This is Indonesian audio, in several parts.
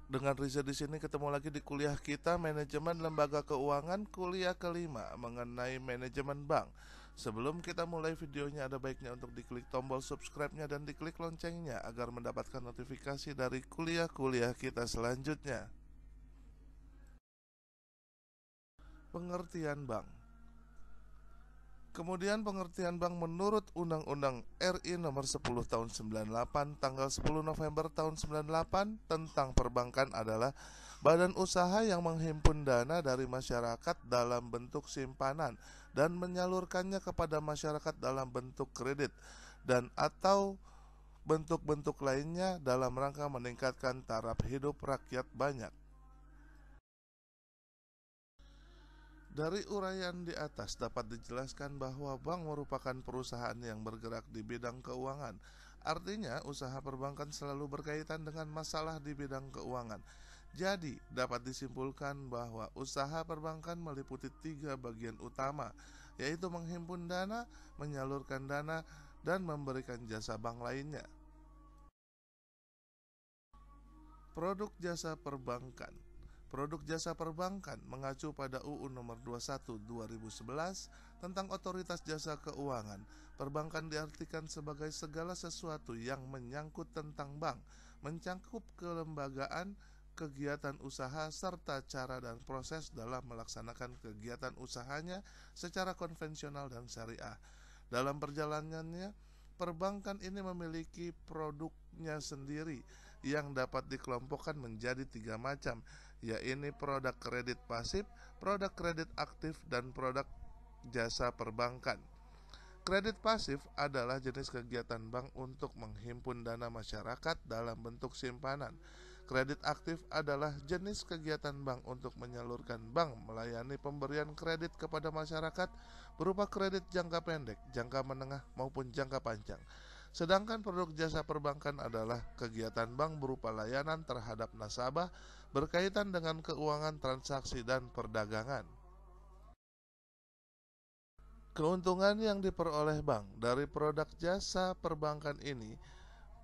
Dengan Riza di sini ketemu lagi di kuliah kita Manajemen Lembaga Keuangan kuliah kelima mengenai manajemen bank. Sebelum kita mulai videonya ada baiknya untuk diklik tombol subscribe-nya dan diklik loncengnya agar mendapatkan notifikasi dari kuliah-kuliah kita selanjutnya. Pengertian bank. Kemudian pengertian bank menurut Undang-Undang RI nomor 10 tahun 98 tanggal 10 November tahun 98 tentang perbankan adalah badan usaha yang menghimpun dana dari masyarakat dalam bentuk simpanan dan menyalurkannya kepada masyarakat dalam bentuk kredit dan atau bentuk-bentuk lainnya dalam rangka meningkatkan taraf hidup rakyat banyak. Dari uraian di atas dapat dijelaskan bahwa bank merupakan perusahaan yang bergerak di bidang keuangan. Artinya, usaha perbankan selalu berkaitan dengan masalah di bidang keuangan. Jadi, dapat disimpulkan bahwa usaha perbankan meliputi 3 bagian utama, yaitu menghimpun dana, menyalurkan dana, dan memberikan jasa bank lainnya. Produk jasa perbankan. Produk jasa perbankan mengacu pada UU Nomor 21 2011 tentang Otoritas Jasa Keuangan. Perbankan diartikan sebagai segala sesuatu yang menyangkut tentang bank, mencakup kelembagaan, kegiatan usaha, serta cara dan proses dalam melaksanakan kegiatan usahanya secara konvensional dan syariah. Dalam perjalanannya, perbankan ini memiliki produknya sendiri yang dapat dikelompokkan menjadi 3 macam, yaitu produk kredit pasif, produk kredit aktif, dan produk jasa perbankan. Kredit pasif adalah jenis kegiatan bank untuk menghimpun dana masyarakat dalam bentuk simpanan. Kredit aktif adalah jenis kegiatan bank untuk menyalurkan bank melayani pemberian kredit kepada masyarakat berupa kredit jangka pendek, jangka menengah, maupun jangka panjang. Sedangkan produk jasa perbankan adalah kegiatan bank berupa layanan terhadap nasabah berkaitan dengan keuangan, transaksi, dan perdagangan. Keuntungan yang diperoleh bank dari produk jasa perbankan ini,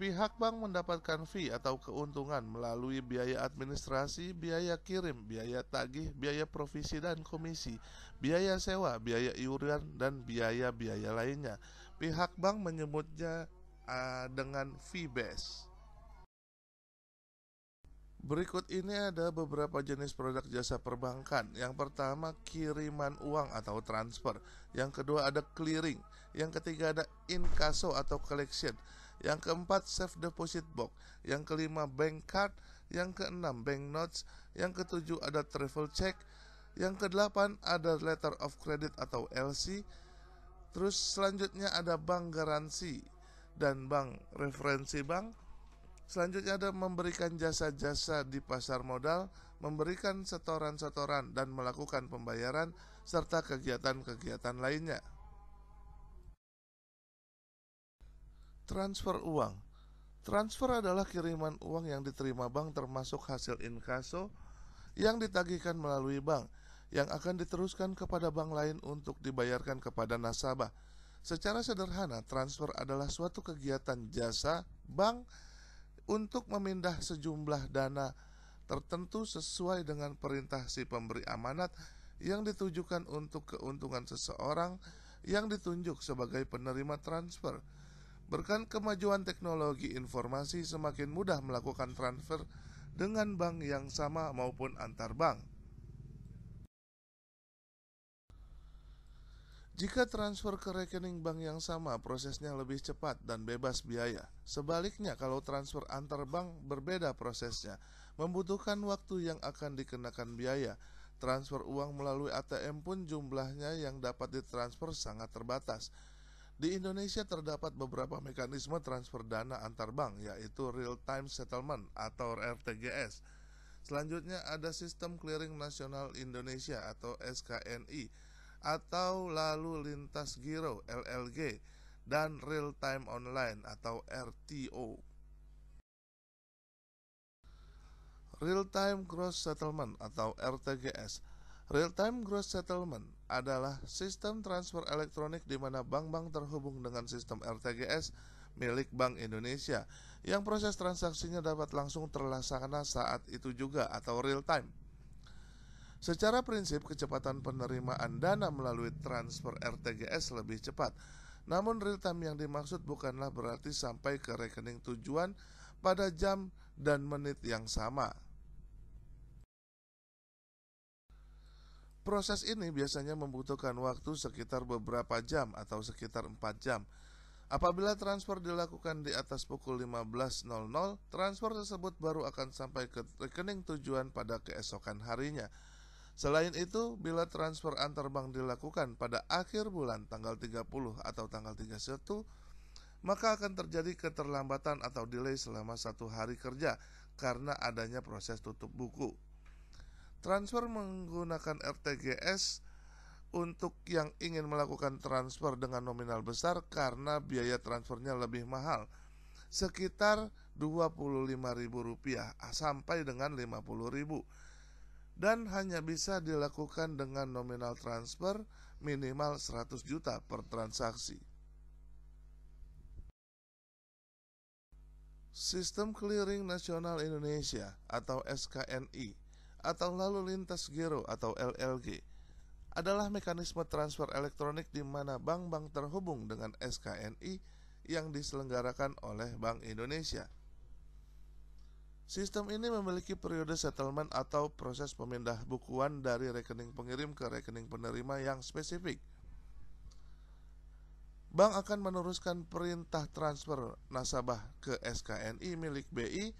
pihak bank mendapatkan fee atau keuntungan melalui biaya administrasi, biaya kirim, biaya tagih, biaya provisi dan komisi, biaya sewa, biaya iuran, dan biaya-biaya lainnya. Pihak bank menyebutnya dengan fee base. Berikut ini ada beberapa jenis produk jasa perbankan. Yang pertama, kiriman uang atau transfer. Yang kedua ada clearing. Yang ketiga ada inkaso atau collection. Yang keempat, safe deposit box. Yang kelima, bank card. Yang keenam, bank notes. Yang ketujuh ada travel check. Yang kedelapan ada letter of credit atau LC. Terus selanjutnya ada bank garansi dan bank referensi bank. Selanjutnya ada memberikan jasa-jasa di pasar modal, memberikan setoran-setoran dan melakukan pembayaran, serta kegiatan-kegiatan lainnya. Transfer uang. Transfer adalah kiriman uang yang diterima bank termasuk hasil inkaso yang ditagihkan melalui bank, yang akan diteruskan kepada bank lain untuk dibayarkan kepada nasabah. Secara sederhana, transfer adalah suatu kegiatan jasa bank untuk memindah sejumlah dana tertentu sesuai dengan perintah si pemberi amanat yang ditujukan untuk keuntungan seseorang yang ditunjuk sebagai penerima transfer. Berkat kemajuan teknologi informasi, semakin mudah melakukan transfer dengan bank yang sama maupun antar bank. Jika transfer ke rekening bank yang sama, prosesnya lebih cepat dan bebas biaya. Sebaliknya, kalau transfer antar bank berbeda prosesnya, membutuhkan waktu yang akan dikenakan biaya. Transfer uang melalui ATM pun jumlahnya yang dapat ditransfer sangat terbatas. Di Indonesia terdapat beberapa mekanisme transfer dana antar bank, yaitu Real Time Settlement atau RTGS. Selanjutnya ada Sistem Clearing Nasional Indonesia atau SKNI, atau Lalu Lintas Giro LLG, dan Real Time Online atau RTO. Real Time Gross Settlement atau RTGS. Real Time Gross Settlement adalah sistem transfer elektronik di mana bank-bank terhubung dengan sistem RTGS milik Bank Indonesia yang proses transaksinya dapat langsung terlaksana saat itu juga atau real time. Secara prinsip, kecepatan penerimaan dana melalui transfer RTGS lebih cepat. Namun real time yang dimaksud bukanlah berarti sampai ke rekening tujuan pada jam dan menit yang sama. Proses ini biasanya membutuhkan waktu sekitar beberapa jam atau sekitar 4 jam. Apabila transfer dilakukan di atas pukul 15.00, transfer tersebut baru akan sampai ke rekening tujuan pada keesokan harinya. Selain itu, bila transfer antar bank dilakukan pada akhir bulan tanggal 30 atau tanggal 31, maka akan terjadi keterlambatan atau delay selama 1 hari kerja karena adanya proses tutup buku. Transfer menggunakan RTGS untuk yang ingin melakukan transfer dengan nominal besar karena biaya transfernya lebih mahal, sekitar Rp25.000 sampai dengan Rp50.000, dan hanya bisa dilakukan dengan nominal transfer minimal 100 juta per transaksi. Sistem Clearing Nasional Indonesia atau SKNI atau Lalu Lintas Giro atau LLG adalah mekanisme transfer elektronik di mana bank-bank terhubung dengan SKNI yang diselenggarakan oleh Bank Indonesia. Sistem ini memiliki periode settlement atau proses pemindah bukuan dari rekening pengirim ke rekening penerima yang spesifik. Bank akan meneruskan perintah transfer nasabah ke SKNI milik BI,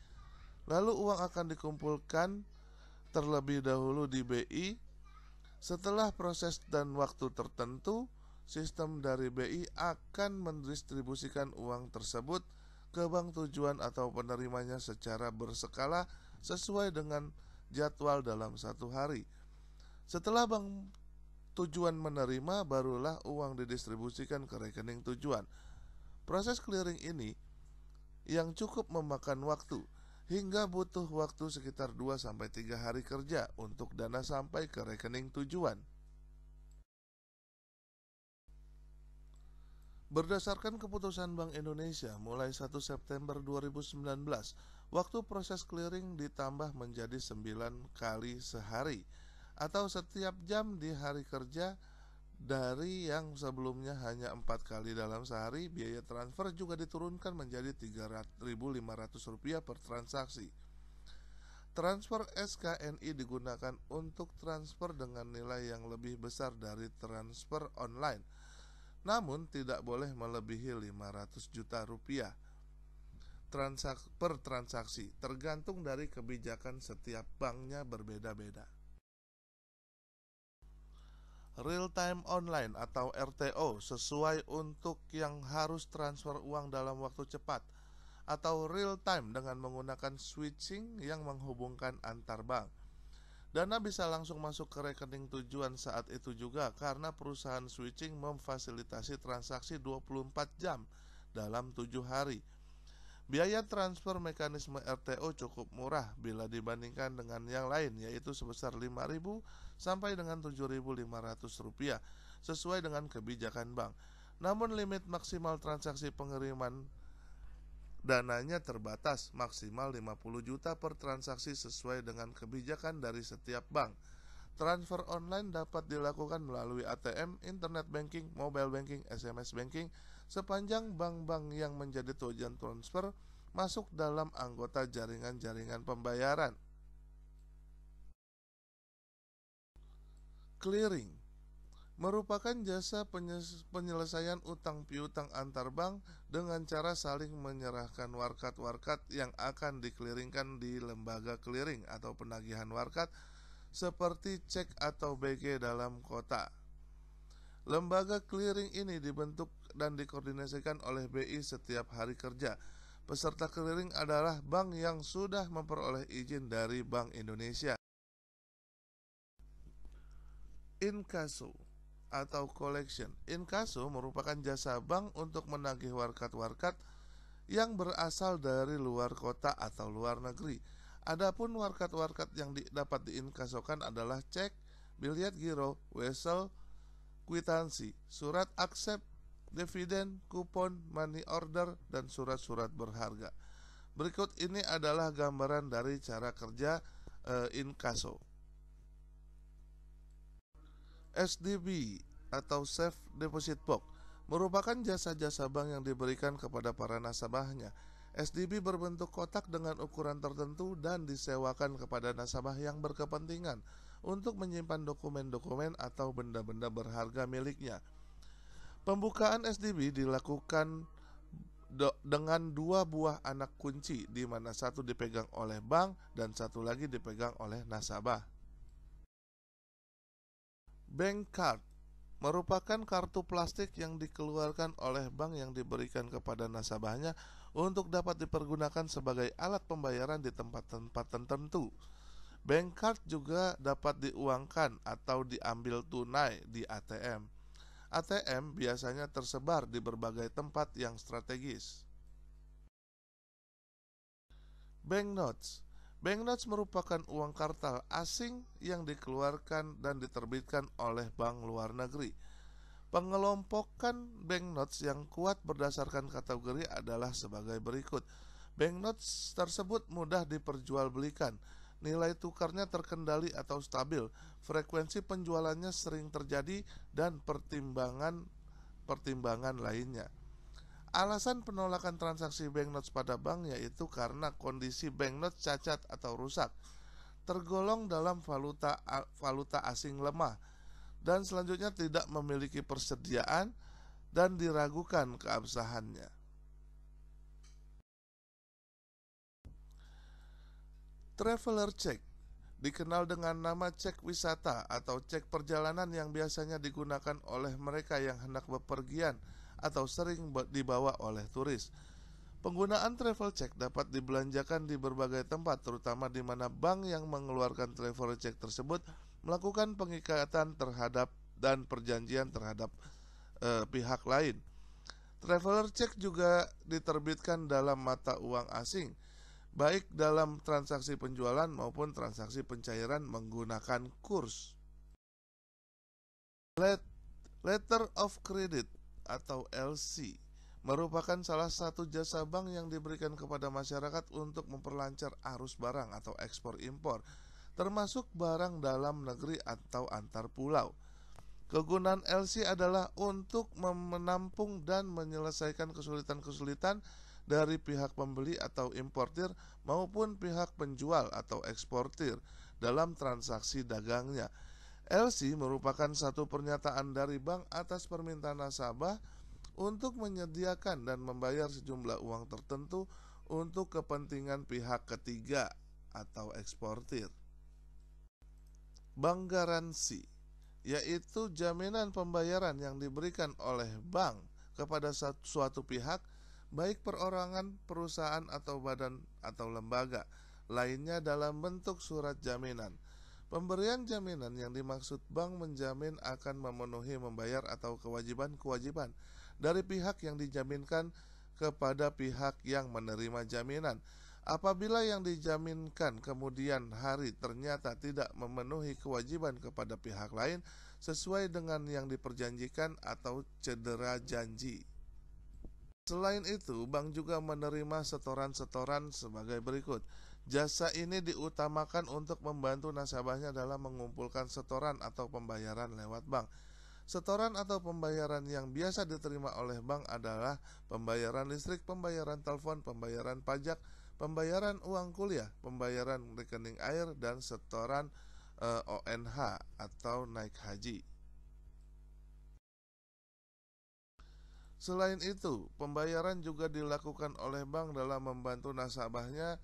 lalu uang akan dikumpulkan terlebih dahulu di BI. Setelah proses dan waktu tertentu, sistem dari BI akan mendistribusikan uang tersebut ke bank tujuan atau penerimanya secara berskala sesuai dengan jadwal dalam 1 hari. Setelah bank tujuan menerima, barulah uang didistribusikan ke rekening tujuan. Proses clearing ini yang cukup memakan waktu, hingga butuh waktu sekitar 2-3 hari kerja untuk dana sampai ke rekening tujuan. Berdasarkan keputusan Bank Indonesia, mulai 1 September 2019, waktu proses clearing ditambah menjadi 9 kali sehari, atau setiap jam di hari kerja. Dari yang sebelumnya hanya 4 kali dalam sehari, biaya transfer juga diturunkan menjadi Rp3.500 per transaksi. Transfer SKNI digunakan untuk transfer dengan nilai yang lebih besar dari transfer online, namun tidak boleh melebihi Rp500 juta per transaksi, tergantung dari kebijakan setiap banknya berbeda-beda. Real time online atau RTO sesuai untuk yang harus transfer uang dalam waktu cepat, atau real time dengan menggunakan switching yang menghubungkan antar bank. Dana bisa langsung masuk ke rekening tujuan saat itu juga karena perusahaan switching memfasilitasi transaksi 24 jam dalam 7 hari. Biaya transfer mekanisme RTO cukup murah bila dibandingkan dengan yang lain, yaitu sebesar Rp5.000 sampai dengan Rp7.500 sesuai dengan kebijakan bank. Namun limit maksimal transaksi pengiriman dananya terbatas, maksimal 50 juta per transaksi sesuai dengan kebijakan dari setiap bank. Transfer online dapat dilakukan melalui ATM, internet banking, mobile banking, SMS banking, sepanjang bank-bank yang menjadi tujuan transfer masuk dalam anggota jaringan-jaringan pembayaran. Clearing merupakan jasa penyelesaian utang piutang antar bank dengan cara saling menyerahkan warkat-warkat yang akan dikliringkan di lembaga clearing atau penagihan warkat seperti cek atau BG dalam kota. Lembaga clearing ini dibentuk dan dikoordinasikan oleh BI setiap hari kerja. Peserta clearing adalah bank yang sudah memperoleh izin dari Bank Indonesia. Inkaso atau collection. Inkaso merupakan jasa bank untuk menagih warkat-warkat yang berasal dari luar kota atau luar negeri. Adapun warkat-warkat yang dapat diinkasokan adalah cek, biliet giro, wesel, kwitansi, surat aksep, dividen, kupon, money order, dan surat-surat berharga. Berikut ini adalah gambaran dari cara kerja inkaso. SDB atau Safe Deposit Box merupakan jasa-jasa bank yang diberikan kepada para nasabahnya. SDB berbentuk kotak dengan ukuran tertentu dan disewakan kepada nasabah yang berkepentingan untuk menyimpan dokumen-dokumen atau benda-benda berharga miliknya. Pembukaan SDB dilakukan dengan dua buah anak kunci, di mana satu dipegang oleh bank dan satu lagi dipegang oleh nasabah. Bank card merupakan kartu plastik yang dikeluarkan oleh bank yang diberikan kepada nasabahnya untuk dapat dipergunakan sebagai alat pembayaran di tempat-tempat tertentu. Bank card juga dapat diuangkan atau diambil tunai di ATM. ATM biasanya tersebar di berbagai tempat yang strategis. Banknotes. Banknotes merupakan uang kartal asing yang dikeluarkan dan diterbitkan oleh bank luar negeri. Pengelompokan banknotes yang kuat berdasarkan kategori adalah sebagai berikut. Banknotes tersebut mudah diperjualbelikan, nilai tukarnya terkendali atau stabil, frekuensi penjualannya sering terjadi, dan pertimbangan lainnya. Alasan penolakan transaksi banknotes pada bank yaitu karena kondisi banknotes cacat atau rusak, tergolong dalam valuta asing lemah, dan selanjutnya tidak memiliki persediaan dan diragukan keabsahannya. Traveler check dikenal dengan nama cek wisata atau cek perjalanan yang biasanya digunakan oleh mereka yang hendak bepergian atau sering dibawa oleh turis. Penggunaan travel check dapat dibelanjakan di berbagai tempat, terutama di mana bank yang mengeluarkan travel check tersebut melakukan pengikatan terhadap dan perjanjian terhadap pihak lain. Traveler check juga diterbitkan dalam mata uang asing, baik dalam transaksi penjualan maupun transaksi pencairan menggunakan kurs. Letter of Credit atau LC merupakan salah satu jasa bank yang diberikan kepada masyarakat untuk memperlancar arus barang atau ekspor impor, termasuk barang dalam negeri atau antar pulau. Kegunaan LC adalah untuk menampung dan menyelesaikan kesulitan-kesulitan dari pihak pembeli atau importir maupun pihak penjual atau eksportir dalam transaksi dagangnya. LC merupakan satu pernyataan dari bank atas permintaan nasabah untuk menyediakan dan membayar sejumlah uang tertentu untuk kepentingan pihak ketiga atau eksportir. Bank garansi yaitu jaminan pembayaran yang diberikan oleh bank kepada suatu pihak, baik perorangan, perusahaan atau badan atau lembaga lainnya dalam bentuk surat jaminan. Pemberian jaminan yang dimaksud bank menjamin akan memenuhi membayar atau kewajiban-kewajiban dari pihak yang dijaminkan kepada pihak yang menerima jaminan. Apabila yang dijaminkan kemudian hari ternyata tidak memenuhi kewajiban kepada pihak lain sesuai dengan yang diperjanjikan atau cedera janji. Selain itu, bank juga menerima setoran-setoran sebagai berikut. Jasa ini diutamakan untuk membantu nasabahnya dalam mengumpulkan setoran atau pembayaran lewat bank. Setoran atau pembayaran yang biasa diterima oleh bank adalah pembayaran listrik, pembayaran telepon, pembayaran pajak, pembayaran uang kuliah, pembayaran rekening air, dan setoran ONH atau naik haji. Selain itu, pembayaran juga dilakukan oleh bank dalam membantu nasabahnya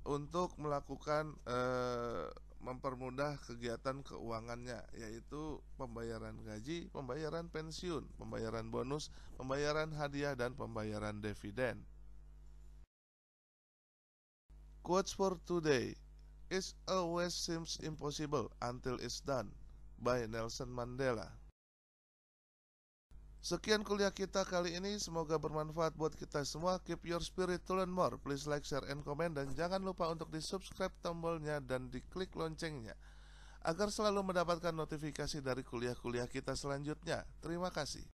untuk melakukan mempermudah kegiatan keuangannya, yaitu pembayaran gaji, pembayaran pensiun, pembayaran bonus, pembayaran hadiah, dan pembayaran dividen. Quotes for today: "It always seems impossible until it's done" by Nelson Mandela. Sekian kuliah kita kali ini, semoga bermanfaat buat kita semua. Keep your spirit to learn more. Please like, share, and comment. Dan jangan lupa untuk di subscribe tombolnya dan diklik loncengnya agar selalu mendapatkan notifikasi dari kuliah-kuliah kita selanjutnya. Terima kasih.